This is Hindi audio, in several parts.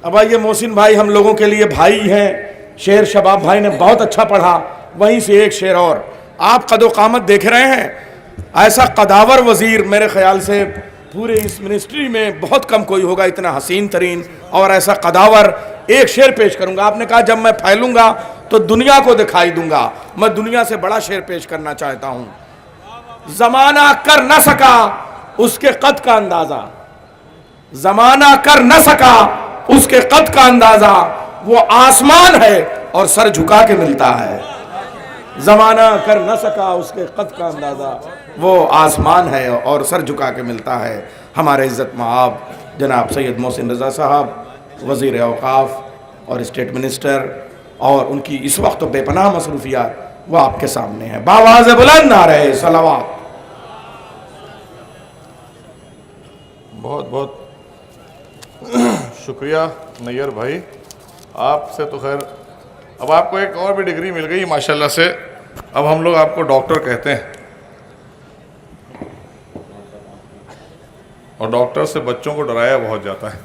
अब ये मोहसिन भाई हम लोगों के लिए भाई हैं। शेर शबाब भाई ने बहुत अच्छा पढ़ा, वहीं से एक शेर और। आप कदो कामत देख रहे हैं, ऐसा कदावर वजीर मेरे ख्याल से पूरे इस मिनिस्ट्री में बहुत कम कोई होगा, इतना हसीन तरीन और ऐसा कदावर। एक शेर पेश करूंगा, आपने कहा जब मैं फैलूंगा तो दुनिया को दिखाई दूंगा। मैं दुनिया से बड़ा शेर पेश करना चाहता हूं। जमाना कर न सका उसके कद का अंदाजा, जमाना कर न सका उसके कद का अंदाजा, वो आसमान है और सर झुका के मिलता है। जमाना कर न सका उसके कद का अंदाजा, वो आसमान है और सर झुका के मिलता है। हमारे इज़्ज़त माब जनाब सैयद मोहसिन रज़ा साहब, वज़ीर औक़ाफ़ और स्टेट मिनिस्टर, और उनकी इस वक्त तो बेपनाह मसरूफियात वो आपके सामने है। बावाज़ बुलंद आ रहे सलावत। बहुत बहुत शुक्रिया नैयर भाई, आपसे तो खैर अब आपको एक और भी डिग्री मिल गई माशाल्लाह से। अब हम लोग आपको डॉक्टर कहते हैं, और डॉक्टर से बच्चों को डराया बहुत जाता है।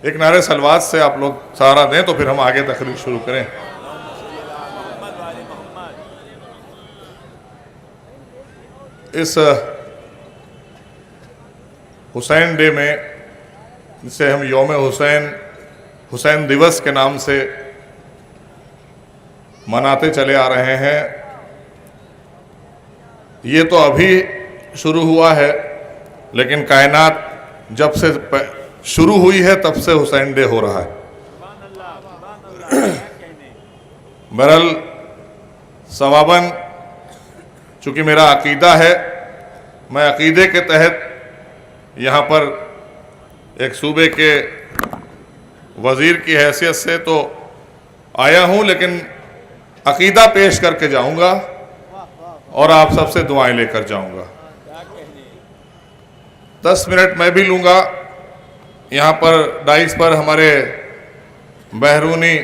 एक नारे सलवात से आप लोग सहारा दें तो फिर हम आगे तकरीर शुरू करें। इस हुसैन डे में, जिसे हम यौम हुसैन दिवस के नाम से मनाते चले आ रहे हैं, ये तो अभी शुरू हुआ है, लेकिन कायनात जब से शुरू हुई है तब से हुसैन डे हो रहा है। बहरहाल सवाबन, चूँकि मेरा अकीदा है, मैं अकीदे के तहत यहाँ पर एक सूबे के वज़ीर की हैसियत से तो आया हूँ, लेकिन अकीदा पेश करके जाऊँगा और आप सबसे दुआएं लेकर जाऊँगा। 10 मिनट मैं भी लूँगा। यहाँ पर डाइस पर हमारे बहरूनी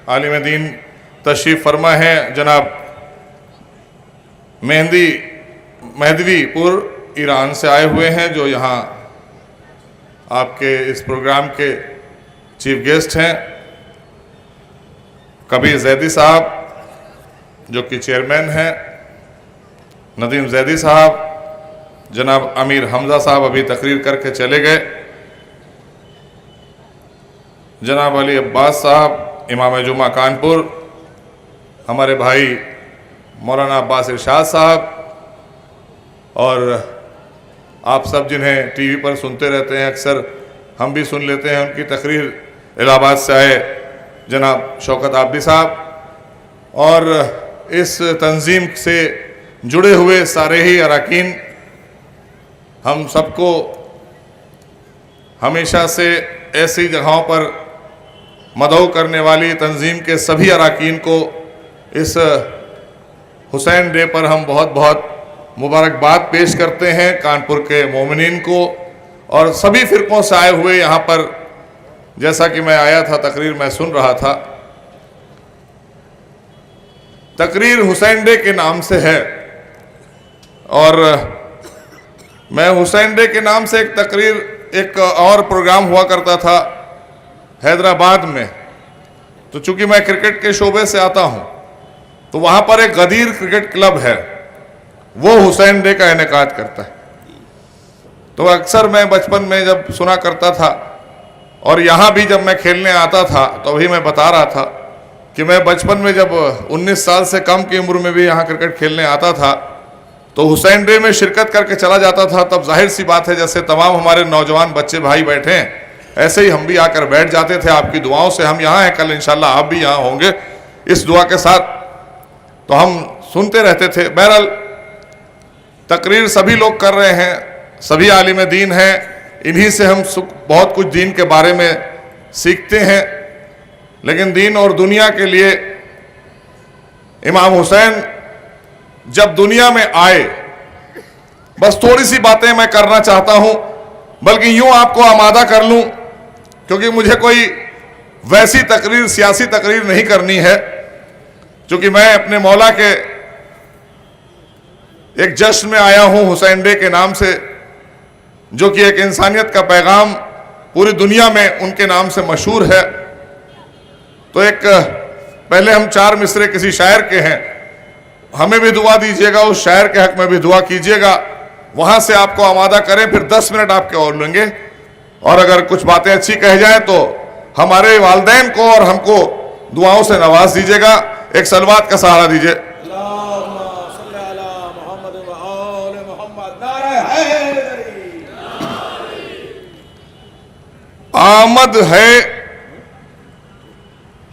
आलिम दीन तशरीफ़ फरमा हैं, जनाब मेहदवीपुर ईरान से आए हुए हैं, जो यहाँ आपके इस प्रोग्राम के चीफ गेस्ट हैं। कबीर जैदी साहब जो कि चेयरमैन हैं, नदीम जैदी साहब, जनाब अमीर हमजा साहब अभी तकरीर करके चले गए, जनाब अली अब्बास साहब इमाम जुमा कानपुर, हमारे भाई मौलाना अब्बास इरशाद साहब, और आप सब जिन्हें टीवी पर सुनते रहते हैं, अक्सर हम भी सुन लेते हैं उनकी तकरीर, इलाहाबाद से आए जनाब शौकत आबदी साहब, और इस तंजीम से जुड़े हुए सारे ही अरकान, हम सबको हमेशा से ऐसी जगहों पर मदऊ करने वाली तंजीम के सभी अरकान को इस हुसैन डे पर हम बहुत बहुत मुबारकबाद पेश करते हैं। कानपुर के मोमिनीन को और सभी फ़िरक़ों से आए हुए यहाँ पर, जैसा कि मैं आया था तकरीर मैं सुन रहा था, तकरीर हुसैन डे के नाम से है, और मैं हुसैन डे के नाम से एक तकरीर, एक और प्रोग्राम हुआ करता था हैदराबाद में, तो चूंकि मैं क्रिकेट के शोबे से आता हूँ, तो वहाँ पर एक गदीर क्रिकेट क्लब है, वो हुसैन डे का इनेकाद करता है। तो अक्सर मैं बचपन में जब सुना करता था, और यहाँ भी जब मैं खेलने आता था, तो अभी मैं बता रहा था कि मैं बचपन में जब 19 साल से कम की उम्र में भी यहाँ क्रिकेट खेलने आता था, तो हुसैन डे में शिरकत करके चला जाता था। तब जाहिर सी बात है, जैसे तमाम हमारे नौजवान बच्चे भाई बैठे हैं, ऐसे ही हम भी आकर बैठ जाते थे। आपकी दुआओं से हम यहाँ हैं, कल इंशाल्लाह आप भी यहाँ होंगे इस दुआ के साथ, तो हम सुनते रहते थे। बहरहाल तकरीर सभी लोग कर रहे हैं, सभी आलिम दीन हैं, इन्हीं से हम बहुत कुछ दीन के बारे में सीखते हैं। लेकिन दीन और दुनिया के लिए इमाम हुसैन जब दुनिया में आए, बस थोड़ी सी बातें मैं करना चाहता हूं, बल्कि यूं आपको आमादा कर लूं, क्योंकि मुझे कोई वैसी तकरीर, सियासी तकरीर नहीं करनी है, क्योंकि मैं अपने मौला के एक जश्न में आया हूं हुसैन डे के नाम से, जो कि एक इंसानियत का पैगाम पूरी दुनिया में उनके नाम से मशहूर है। तो एक पहले हम 4 मिसरे किसी शायर के हैं, हमें भी दुआ दीजिएगा, उस शायर के हक में भी दुआ कीजिएगा, वहां से आपको आमादा करें, फिर 10 मिनट आपके और लेंगे। और अगर कुछ बातें अच्छी कह जाए तो हमारे वालिदैन को और हमको दुआओं से नवाज दीजिएगा। एक सलवात का सहारा दीजिए। आमद है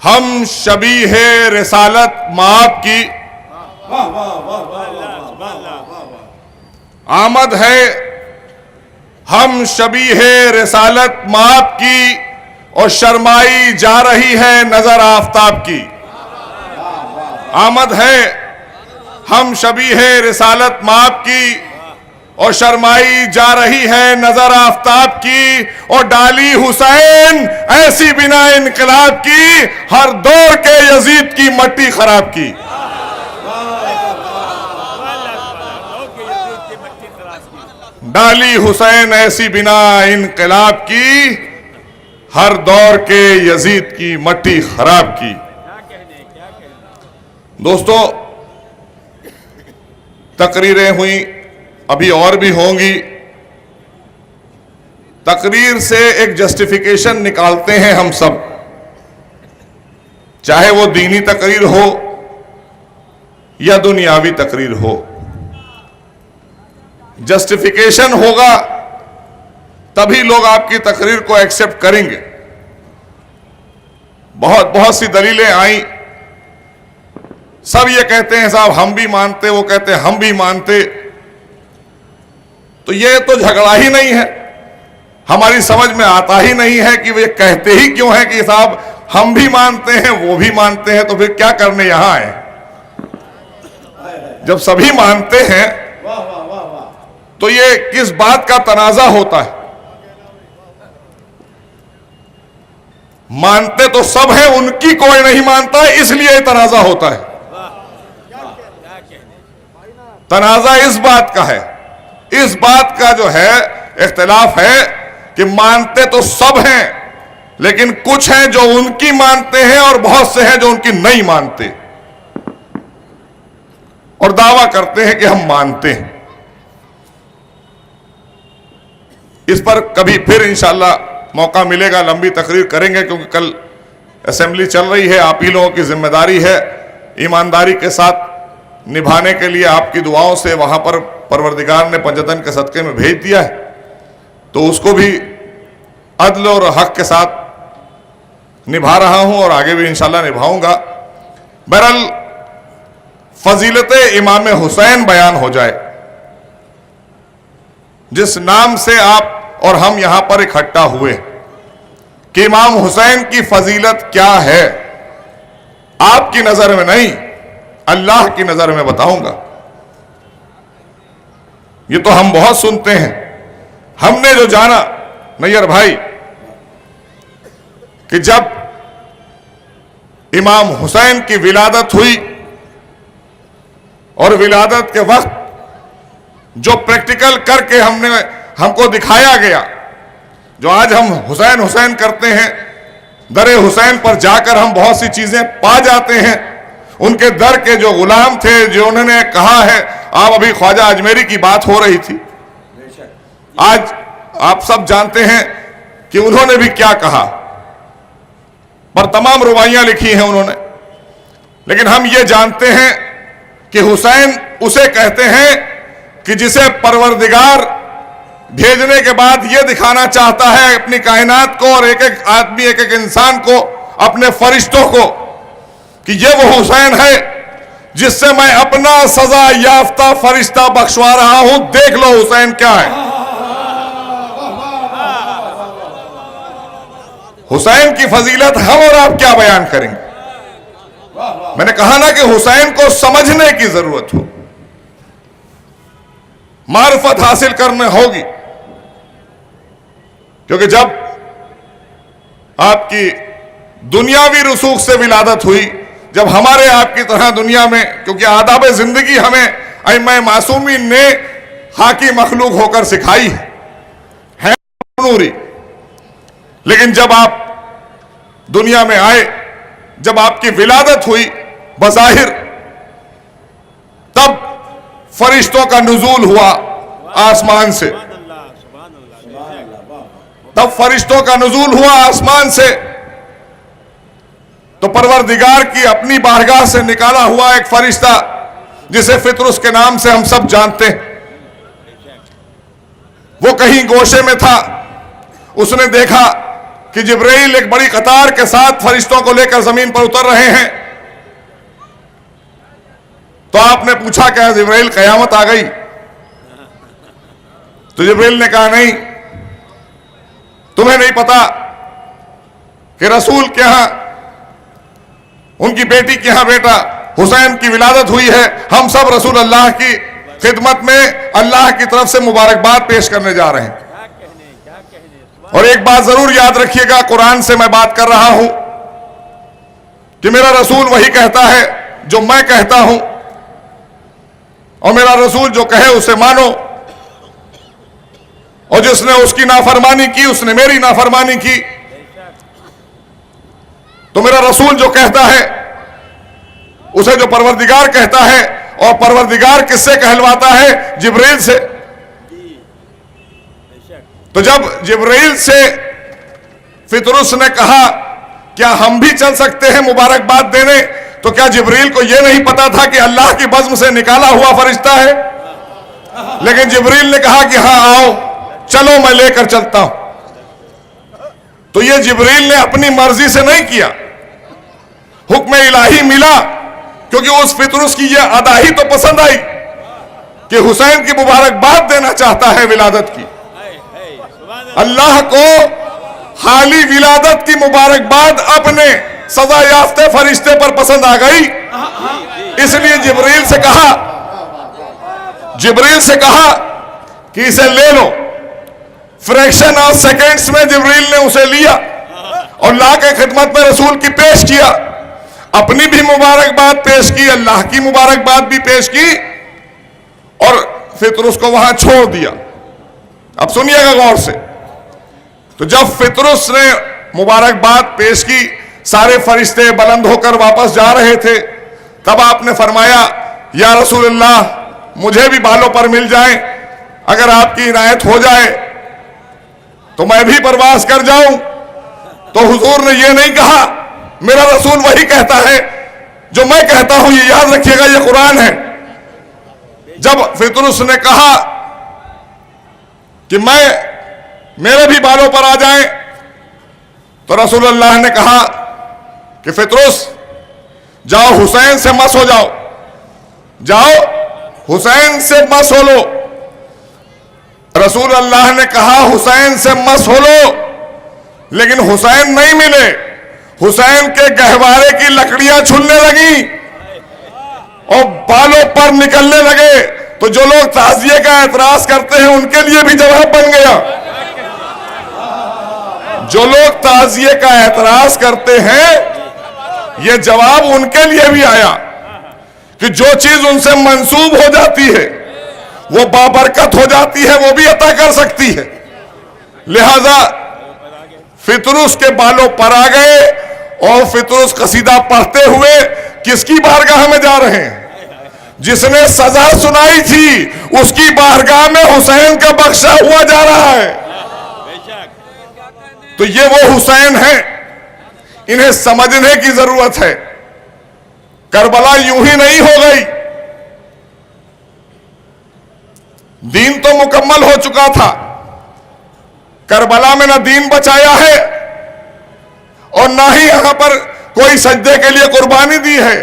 हम शबीहे रिसालत माप की, आमद है हम शबीहे रिसालत माप की, और शर्माई जा रही है नजर आफताब की। आमद है हम शबीहे रिसालत माप की, और शर्माई जा रही है नजर आफताब की, और डाली हुसैन ऐसी बिना इनकलाब की, हर दौर के यजीद की मट्टी खराब की। डाली हुसैन ऐसी बिना इनकलाब की, हर दौर के यजीद की मट्टी खराब की। दोस्तों, तकरीरें हुई, अभी और भी होंगी। तकरीर से एक जस्टिफिकेशन निकालते हैं हम सब, चाहे वो दीनी तकरीर हो या दुनियावी तकरीर हो। जस्टिफिकेशन होगा तभी लोग आपकी तकरीर को एक्सेप्ट करेंगे। बहुत सी दलीलें आई, सब ये कहते हैं साहब हम भी मानते, वो कहते हैं हम भी मानते। तो ये तो झगड़ा ही नहीं है, हमारी समझ में आता ही नहीं है कि वे कहते ही क्यों है कि साहब हम भी मानते हैं वो भी मानते हैं, तो फिर क्या करने यहां आए। जब सभी मानते हैं तो ये किस बात का तनाजा होता है। मानते तो सब हैं, उनकी कोई नहीं मानता है, इसलिए ये तनाजा होता है। तनाजा इस बात का है, इस बात का जो है इख्तिलाफ है कि मानते तो सब हैं, लेकिन कुछ हैं जो उनकी मानते हैं और बहुत से हैं जो उनकी नहीं मानते और दावा करते हैं कि हम मानते हैं। इस पर कभी फिर इंशाअल्लाह मौका मिलेगा, लंबी तकरीर करेंगे, क्योंकि कल असेंबली चल रही है। आप ही लोगों की जिम्मेदारी है ईमानदारी के साथ निभाने के लिए। आपकी दुआओं से वहां पर परवरदिगार ने पंजतन के सदके में भेज दिया है, तो उसको भी अदल और हक के साथ निभा रहा हूं और आगे भी इंशाअल्लाह निभाऊंगा। बहरहाल फजीलत इमाम हुसैन बयान हो जाए, जिस नाम से आप और हम यहां पर इकट्ठा हुए, कि इमाम हुसैन की फजीलत क्या है, आपकी नजर में नहीं अल्लाह की नजर में बताऊंगा। ये तो हम बहुत सुनते हैं। हमने जो जाना नैयर भाई कि जब इमाम हुसैन की विलादत हुई और विलादत के वक्त जो प्रैक्टिकल करके हमको दिखाया गया, जो आज हम हुसैन हुसैन करते हैं, दरे हुसैन पर जाकर हम बहुत सी चीजें पा जाते हैं। उनके दर के जो गुलाम थे, जो उन्होंने कहा है, आप अभी ख्वाजा अजमेरी की बात हो रही थी, आज आप सब जानते हैं कि उन्होंने भी क्या कहा, पर तमाम रुबाइयां लिखी हैं उन्होंने। लेकिन हम ये जानते हैं कि हुसैन उसे कहते हैं कि जिसे परवरदिगार भेजने के बाद यह दिखाना चाहता है अपनी कायनात को और एक एक आदमी, एक एक इंसान को, अपने फरिश्तों को, कि ये वो हुसैन है जिससे मैं अपना सजा याफ्ता फरिश्ता बख्शवा रहा हूं, देख लो हुसैन क्या है। हुसैन की फजीलत हम और आप क्या बयान करेंगे। मैंने कहा ना कि हुसैन को समझने की जरूरत हो, मारिफत हासिल करने होगी, क्योंकि जब आपकी दुनियावी रसूख से विलादत हुई, जब हमारे आपकी तरह दुनिया में, क्योंकि आदाब जिंदगी हमें अइम्मा मासूमीन ने खाकी मखलूक होकर सिखाई है नूरी, लेकिन जब आप दुनिया में आए, जब आपकी विलादत हुई बज़ाहिर, तब फरिश्तों का नुज़ूल हुआ आसमान से, तब फरिश्तों का नुज़ूल हुआ आसमान से। तो परवरदिगार की अपनी बारगाह से निकाला हुआ एक फरिश्ता जिसे फितरुस के नाम से हम सब जानते हैं, वो कहीं गोशे में था। उसने देखा कि जिब्रील एक बड़ी कतार के साथ फरिश्तों को लेकर जमीन पर उतर रहे हैं। तो आपने पूछा, क्या जिब्रील कयामत आ गई? तो जिब्रील ने कहा, नहीं, तुम्हें नहीं पता कि रसूल के यहां, उनकी बेटी के यहां बेटा हुसैन की विलादत हुई है। हम सब रसूल अल्लाह की खिदमत में अल्लाह की तरफ से मुबारकबाद पेश करने जा रहे हैं। और एक बात जरूर याद रखिएगा, कुरान से मैं बात कर रहा हूं कि मेरा रसूल वही कहता है जो मैं कहता हूं, और मेरा रसूल जो कहे उसे मानो, और जिसने उसकी नाफरमानी की उसने मेरी नाफरमानी की। तो मेरा रसूल जो कहता है उसे जो परवरदिगार कहता है, और परवरदिगार किससे कहलवाता है? जिब्रील से। तो जब जिब्रील से फितरुस ने कहा, क्या हम भी चल सकते हैं मुबारकबाद देने, तो क्या जिब्रील को यह नहीं पता था कि अल्लाह की बज़्म से निकाला हुआ फरिश्ता है? लेकिन जिब्रील ने कहा कि हाँ आओ, चलो मैं लेकर चलता हूं। तो यह जिब्रील ने अपनी मर्जी से नहीं किया, हुक्म इलाही मिला, क्योंकि उस फितरुस की यह अदा ही तो पसंद आई कि हुसैन की मुबारकबाद देना चाहता है विलादत की। अल्लाह को हाली विलादत की मुबारकबाद अपने सजा याफ्ते फरिश्ते पर पसंद आ गई, इसलिए जिब्रील से कहा कि इसे ले लो। फ्रैक्शन ऑफ सेकेंड्स में जिब्रील ने उसे लिया और ला के खिदमत में रसूल की पेश किया, अपनी भी मुबारकबाद पेश की, अल्लाह की मुबारकबाद भी पेश की, और फितरुस को वहां छोड़ दिया। अब सुनिएगा गौर से। तो जब फितरुस ने मुबारकबाद पेश की, सारे फरिश्ते बुलंद होकर वापस जा रहे थे, तब आपने फरमाया, या रसूलल्लाह, मुझे भी बालों पर मिल जाए, अगर आपकी इनायत हो जाए तो मैं भी परवास कर जाऊं। तो हुजूर ने यह नहीं कहा, मेरा रसूल वही कहता है जो मैं कहता हूं, ये याद रखिएगा, ये कुरान है। जब फितरुस ने कहा कि मेरे भी बालों पर आ जाए, तो रसूलुल्लाह ने कहा कि फितरुस, जाओ हुसैन से मस हो जाओ, जाओ हुसैन से मस हो लो। रसूल अल्लाह ने कहा हुसैन से मस हो लो, लेकिन हुसैन नहीं मिले। हुसैन के गहवारे की लकड़ियां छूलने लगी और बालों पर निकलने लगे। तो जो लोग ताजिए का एतराज करते हैं उनके लिए भी जवाब बन गया। जो लोग ताजिए का एतराज करते हैं, यह जवाब उनके लिए भी आया कि जो चीज उनसे मंसूब हो जाती है वो बाबरकत हो जाती है, वो भी अता कर सकती है। लिहाजा फितरुस के बालों पर आ गए और फितरुस कसीदा पढ़ते हुए किसकी बारगाह में जा रहे हैं? जिसने सजा सुनाई थी उसकी बारगाह में हुसैन का बख्शा हुआ जा रहा है। तो ये वो हुसैन है, इन्हें समझने की जरूरत है। करबला यूं ही नहीं हो गई, दीन तो मुकम्मल हो चुका था। करबला में ना दीन बचाया है और ना ही यहां पर कोई सजदे के लिए कुर्बानी दी है।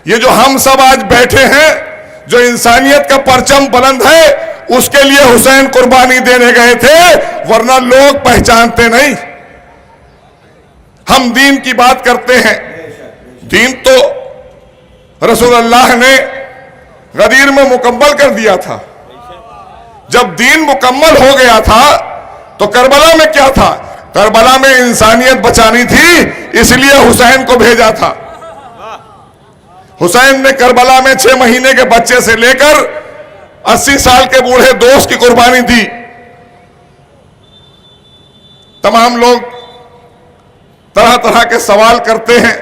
ये जो हम सब आज बैठे हैं, जो इंसानियत का परचम बुलंद है, उसके लिए हुसैन कुर्बानी देने गए थे, वरना लोग पहचानते नहीं। हम दीन की बात करते हैं, दीन तो रसूलुल्लाह ने गदीर में मुकम्मल कर दिया था। जब दीन मुकम्मल हो गया था तो करबला में क्या था? करबला में इंसानियत बचानी थी, इसलिए हुसैन को भेजा था। हुसैन ने करबला में 6 महीने के बच्चे से लेकर 80 साल के बूढ़े दोस्त की कुर्बानी दी। तमाम लोग तरह तरह के सवाल करते हैं।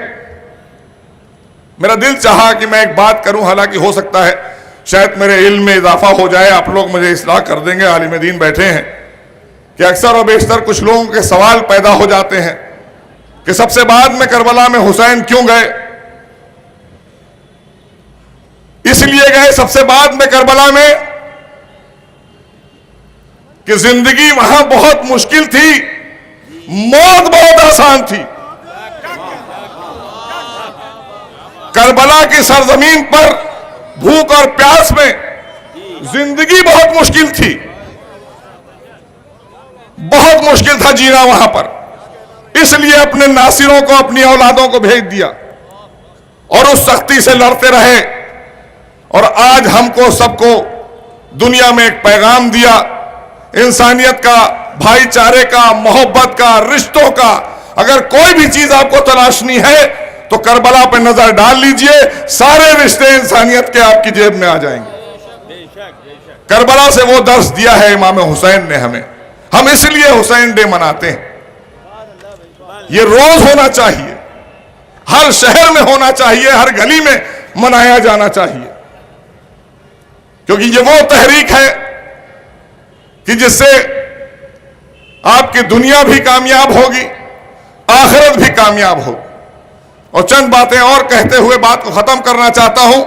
मेरा दिल चाहा कि मैं एक बात करूं, हालांकि हो सकता है शायद मेरे इल्म में इजाफा हो जाए, आप लोग मुझे इस्लाह कर देंगे, आलिम दीन बैठे हैं, कि अक्सर और बेशतर कुछ लोगों के सवाल पैदा हो जाते हैं कि सबसे बाद में करबला में हुसैन क्यों गए। इसलिए गए सबसे बाद में करबला में कि जिंदगी वहां बहुत मुश्किल थी, मौत बहुत आसान थी। करबला की सरजमीन पर भूख और प्यास में जिंदगी बहुत मुश्किल थी, बहुत मुश्किल था जीना वहां पर। इसलिए अपने नासिरों को, अपनी औलादों को भेज दिया और उस सख्ती से लड़ते रहे। और आज हमको सबको दुनिया में एक पैगाम दिया, इंसानियत का, भाईचारे का, मोहब्बत का, रिश्तों का। अगर कोई भी चीज आपको तलाशनी है तो करबला पे नजर डाल लीजिए, सारे रिश्ते इंसानियत के आपकी जेब में आ जाएंगे। करबला से वो दर्स दिया है इमाम हुसैन ने हमें। हम इसलिए हुसैन डे मनाते हैं। ये रोज होना चाहिए, हर शहर में होना चाहिए, हर गली में मनाया जाना चाहिए, क्योंकि ये वो तहरीक है कि जिससे आपकी दुनिया भी कामयाब होगी, आखिरत भी कामयाब होगी। और चंद बातें और कहते हुए बात को खत्म करना चाहता हूं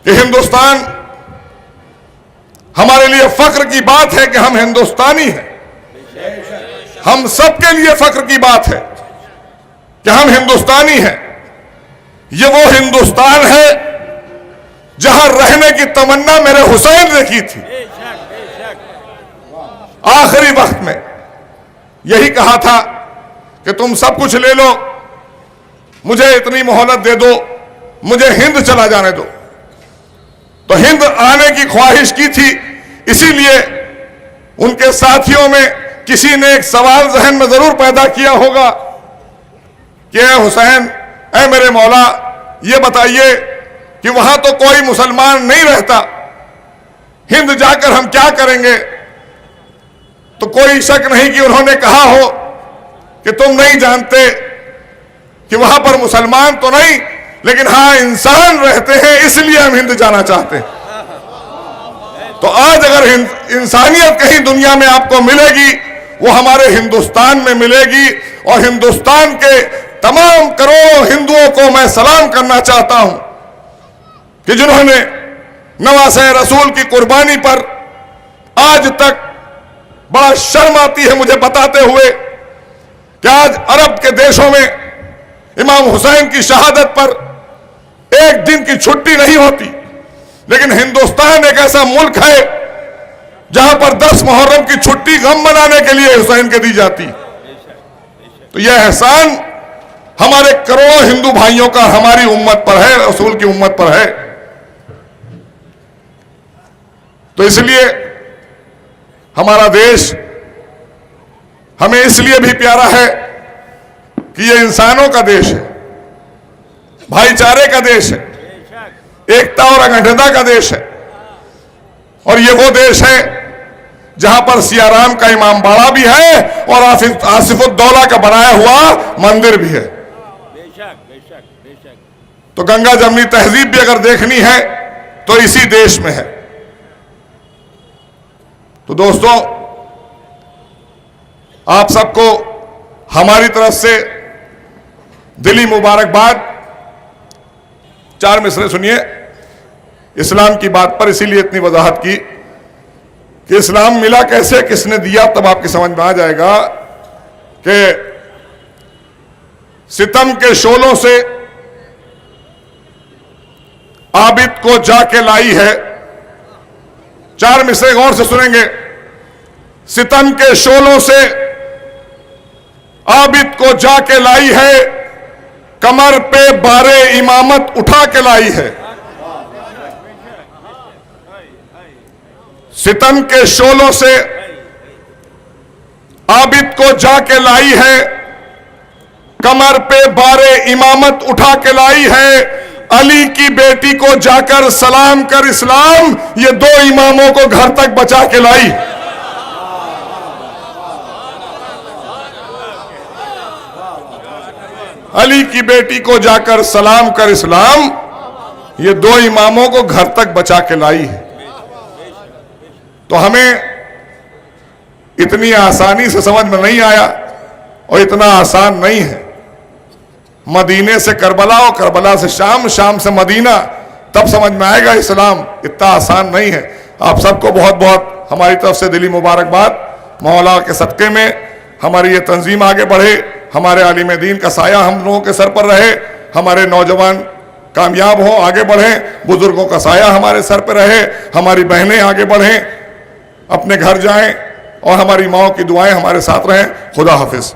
कि हिंदुस्तान, हमारे लिए फख्र की बात है कि हम हिंदुस्तानी हैं। हम सबके लिए फख्र की बात है कि हम हिंदुस्तानी हैं। ये वो हिंदुस्तान है जहां रहने की तमन्ना मेरे हुसैन ने की थी। आखिरी वक्त में यही कहा था कि तुम सब कुछ ले लो, मुझे इतनी मोहलत दे दो, मुझे हिंद चला जाने दो। तो हिंद आने की ख्वाहिश की थी, इसीलिए उनके साथियों में किसी ने एक सवाल जहन में जरूर पैदा किया होगा कि ए हुसैन, ए मेरे मौला, ये बताइए कि वहां तो कोई मुसलमान नहीं रहता, हिंद जाकर हम क्या करेंगे। तो कोई शक नहीं कि उन्होंने कहा हो कि तुम नहीं जानते कि वहां पर मुसलमान तो नहीं, लेकिन हां इंसान रहते हैं, इसलिए हम हिंद जाना चाहते हैं। तो आज अगर इंसानियत कहीं दुनिया में आपको मिलेगी, वो हमारे हिंदुस्तान में मिलेगी। और हिंदुस्तान के तमाम करोड़ों हिंदुओं को मैं सलाम करना चाहता हूं कि जिन्होंने नवासे रसूल की कुर्बानी पर आज तक, बड़ा शर्म आती है मुझे बताते हुए कि आज अरब के देशों में इमाम हुसैन की शहादत पर एक दिन की छुट्टी नहीं होती, लेकिन हिंदुस्तान एक ऐसा मुल्क है जहां पर 10 मुहर्रम की छुट्टी गम मनाने के लिए हुसैन के दी जाती। तो यह एहसान हमारे करोड़ों हिंदू भाइयों का हमारी उम्मत पर है, रसूल की उम्मत पर है। तो इसलिए हमारा देश हमें इसलिए भी प्यारा है कि यह इंसानों का देश है, भाईचारे का देश है, एकता और अखंडता का देश है। और ये वो देश है जहां पर सियाराम का इमाम बाड़ा भी है और आसिफुद्दौला का बनाया हुआ मंदिर भी है। तो गंगा जमनी तहजीब भी अगर देखनी है तो इसी देश में है। तो दोस्तों, आप सबको हमारी तरफ से दिली मुबारकबाद। 4 मिसरे सुनिए इस्लाम की बात पर, इसीलिए इतनी वजाहत की कि इस्लाम मिला कैसे, किसने दिया, तब आपकी समझ में आ जाएगा कि सितम के शोलों से आबिद को जाके लाई है। 4 मिसरे गौर से सुनेंगे। सितम के शोलों से आबिद को जाके लाई है, कमर पे बारे इमामत उठा के लाई है। सितम के शोलों से आबिद को जाके लाई है, कमर पे बारे इमामत उठा के लाई है। अली की बेटी को जाकर सलाम कर इस्लाम, ये 2 इमामों को घर तक बचा के लाई। अली की बेटी को जाकर सलाम कर इस्लाम, ये दो इमामों को घर तक बचा के लाई है। तो हमें इतनी आसानी से समझ में नहीं आया और इतना आसान नहीं है। मदीने से करबला और करबला से शाम, शाम से मदीना, तब समझ में आएगा इस्लाम। इतना आसान नहीं है। आप सबको बहुत बहुत हमारी तरफ से दिली मुबारकबाद। मौला के सदक़े में हमारी ये तंजीम आगे बढ़े, हमारे आलिम दीन का साया हम लोगों के सर पर रहे, हमारे नौजवान कामयाब हों, आगे बढ़ें, बुजुर्गों का साया हमारे सर पर रहे, हमारी बहनें आगे बढ़ें, अपने घर जाएं और हमारी माओ की दुआएं हमारे साथ रहें। खुदा हाफिज।